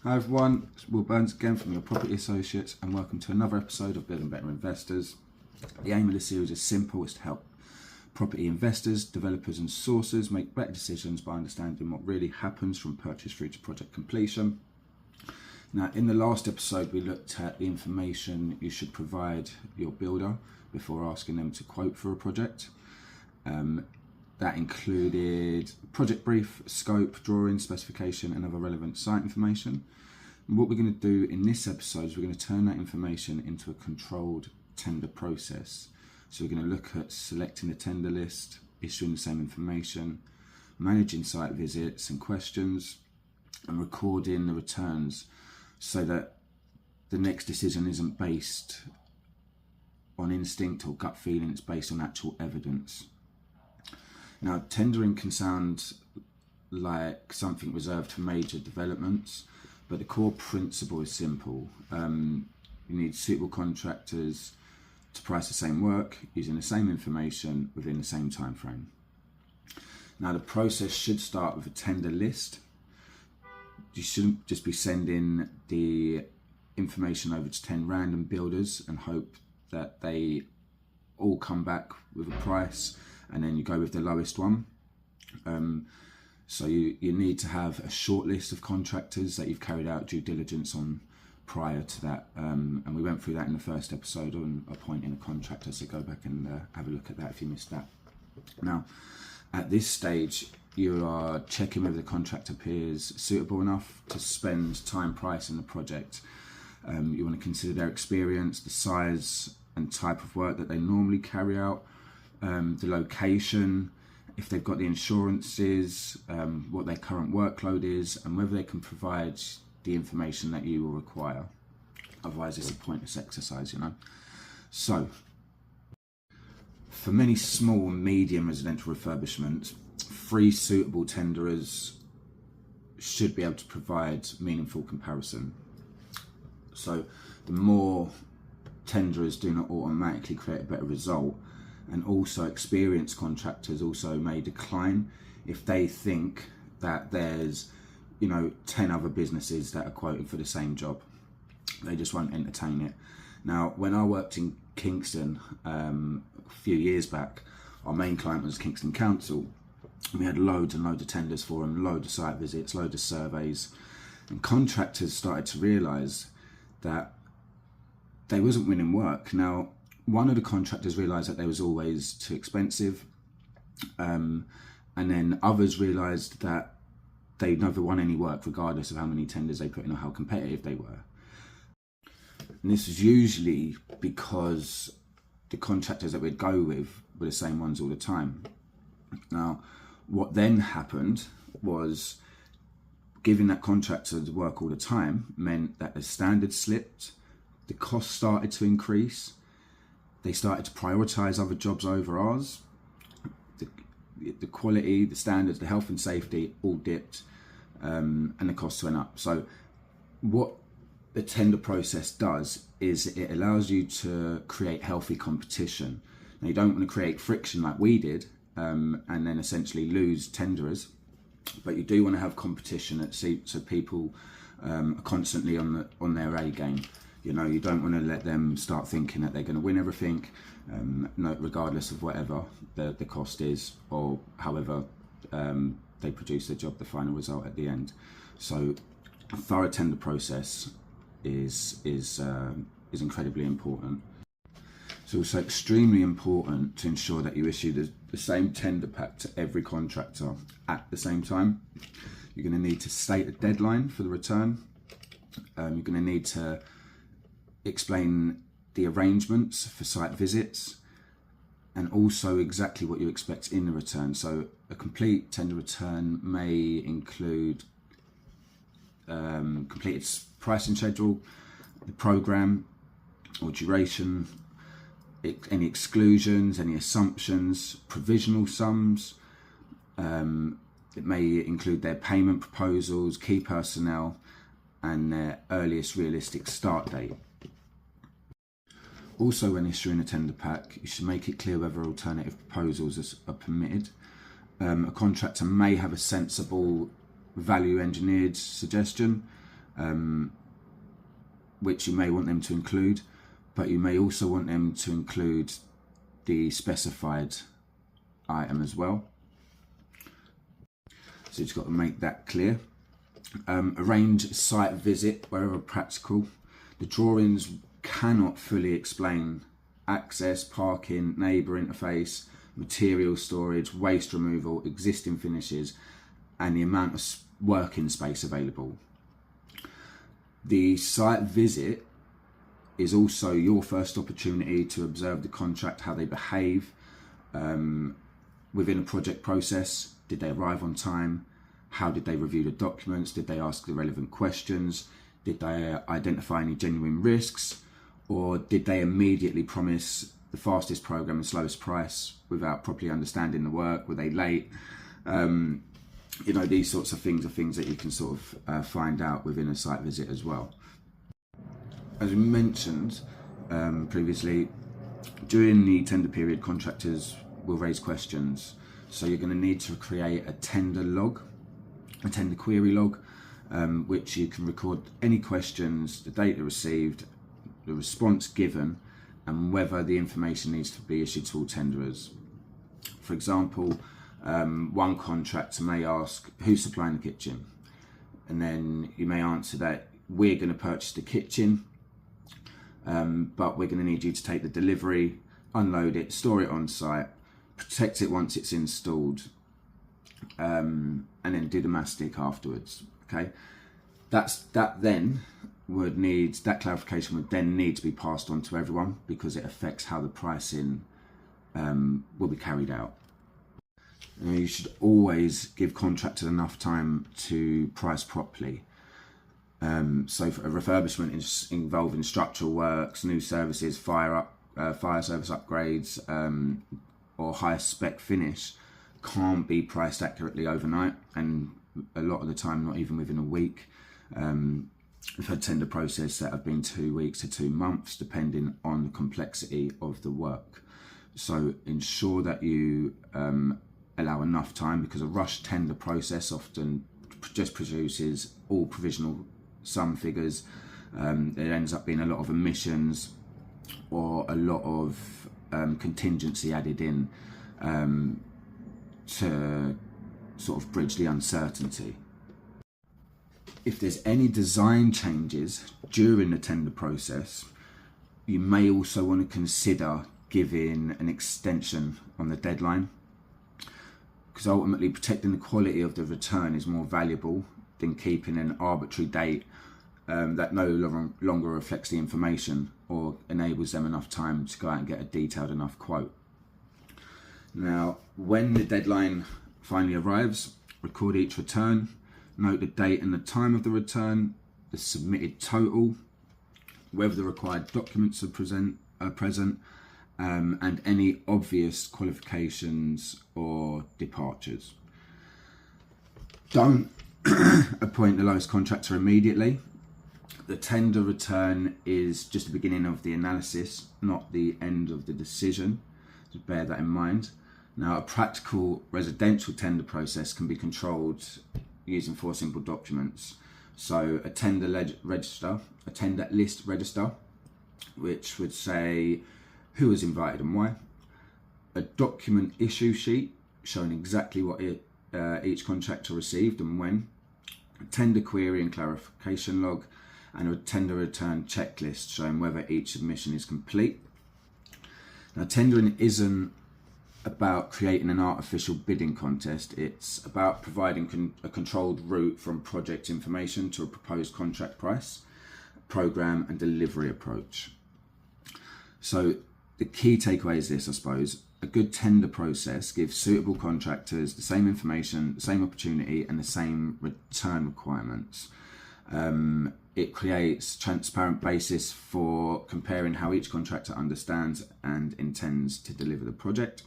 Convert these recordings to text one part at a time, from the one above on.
Hi everyone, it's Will Burns again from your Property Associates, and welcome to another episode of Building Better Investors. The aim of the series is simple: it's to help property investors, developers and sources make better decisions by understanding what really happens from purchase through to project completion. Now, in the last episode we looked at the information you should provide your builder before asking them to quote for a project. That included project brief, scope, drawing, specification and other relevant site information. And what we're going to do in this episode is we're going to turn that information into a controlled tender process. So we're going to look at selecting the tender list, issuing the same information, managing site visits and questions, and recording the returns so that the next decision isn't based on instinct or gut feeling, it's based on actual evidence. Now, tendering can sound like something reserved for major developments, but the core principle is simple. You need suitable contractors to price the same work using the same information within the same time frame. Now, the process should start with a tender list. You shouldn't just be sending the information over to 10 random builders and hope that they all come back with a price and then you go with the lowest one. So you need to have a short list of contractors that you've carried out due diligence on prior to that. And we went through that in the first episode on appointing a contractor, so go back and have a look at that if you missed that. Now, at this stage, you are checking whether the contractor appears suitable enough to spend time pricing the project. You want to consider their experience, the size and type of work that they normally carry out, the location, if they've got the insurances, what their current workload is, and whether they can provide the information that you will require. Otherwise it's a pointless exercise, you know. So, for many small and medium residential refurbishments, 3 suitable tenderers should be able to provide meaningful comparison. So the more tenderers do not automatically create a better result, and also experienced contractors also may decline if they think that there's 10 other businesses that are quoting for the same job. They just won't entertain it. Now, when I worked in Kingston a few years back, our main client was Kingston Council. We had loads and loads of tenders for them, loads of site visits, loads of surveys, and contractors started to realise that they wasn't winning work. Now, one of the contractors realised that they was always too expensive, and then others realised that they never won any work regardless of how many tenders they put in or how competitive they were. And this was usually because the contractors that we'd go with were the same ones all the time. Now, what then happened was giving that contractor the work all the time meant that the standards slipped, the costs started to increase, they started to prioritise other jobs over ours, the quality, the standards, the health and safety all dipped, and the costs went up. So what the tender process does is it allows you to create healthy competition. Now, you don't want to create friction like we did and then essentially lose tenderers, but you do want to have competition so people are constantly on their A game. You don't want to let them start thinking that they're going to win everything, regardless of whatever the cost is or however they produce the job, the final result at the end. So a thorough tender process is incredibly important. It's also extremely important to ensure that you issue the same tender pack to every contractor at the same time. You're going to need to state a deadline for the return. You're going to need to explain the arrangements for site visits and also exactly what you expect in the return. So a complete tender return may include completed pricing schedule, the program or duration, any exclusions, any assumptions, provisional sums. It may include their payment proposals, key personnel and their earliest realistic start date. Also, when issuing a tender pack, you should make it clear whether alternative proposals are permitted. A contractor may have a sensible value engineered suggestion, which you may want them to include, but you may also want them to include the specified item as well. So you've got to make that clear. Arrange a site visit wherever practical. The drawings cannot fully explain access, parking, neighbour interface, material storage, waste removal, existing finishes, and the amount of working space available. The site visit is also your first opportunity to observe the contract, how they behave within a project process. Did they arrive on time? How did they review the documents? Did they ask the relevant questions? Did they identify any genuine risks? Or did they immediately promise the fastest program and slowest price without properly understanding the work? Were they late? You know, these sorts of things are things that you can sort of find out within a site visit as well. As we mentioned previously, during the tender period, contractors will raise questions. So you're going to need to create a tender log, a tender query log, which you can record any questions, the data received, the response given, and whether the information needs to be issued to all tenderers. For example, one contractor may ask, who's supplying the kitchen? And then you may answer that we're going to purchase the kitchen, but we're going to need you to take the delivery, unload it, store it on site, protect it once it's installed, and then do the mastic afterwards. Okay, that then would need, that clarification would then need to be passed on to everyone, because it affects how the pricing will be carried out. You should always give contractors enough time to price properly. So for a refurbishment involving structural works, new services, fire service upgrades, or higher spec finish, can't be priced accurately overnight, and a lot of the time not even within a week. We've had tender process that have been 2 weeks to 2 months, depending on the complexity of the work. So ensure that you allow enough time, because a rushed tender process often just produces all provisional sum figures. There ends up being a lot of omissions or a lot of contingency added in to sort of bridge the uncertainty. If there's any design changes during the tender process, you may also want to consider giving an extension on the deadline, because ultimately protecting the quality of the return is more valuable than keeping an arbitrary date that no longer reflects the information or enables them enough time to go out and get a detailed enough quote. Now, when the deadline finally arrives, record each return, note the date and the time of the return, the submitted total, whether the required documents are present, and any obvious qualifications or departures. Don't appoint the lowest contractor immediately. The tender return is just the beginning of the analysis, not the end of the decision. So bear that in mind. Now, a practical residential tender process can be controlled using 4 simple documents. So a tender register, a tender list register, which would say who was invited and why, a document issue sheet showing exactly what each contractor received and when, a tender query and clarification log, and a tender return checklist showing whether each submission is complete. Now, tendering isn't about creating an artificial bidding contest. It's about providing a controlled route from project information to a proposed contract price, program and delivery approach. So the key takeaway is this, I suppose: a good tender process gives suitable contractors the same information, the same opportunity and the same return requirements. It creates transparent basis for comparing how each contractor understands and intends to deliver the project.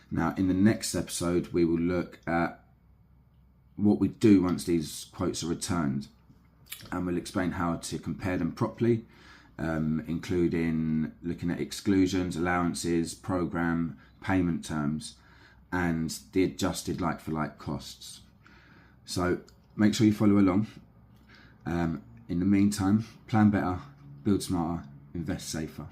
Now, in the next episode, we will look at what we do once these quotes are returned, and we'll explain how to compare them properly, including looking at exclusions, allowances, program, payment terms, and the adjusted like-for-like costs. So make sure you follow along. In the meantime, plan better, build smarter, invest safer.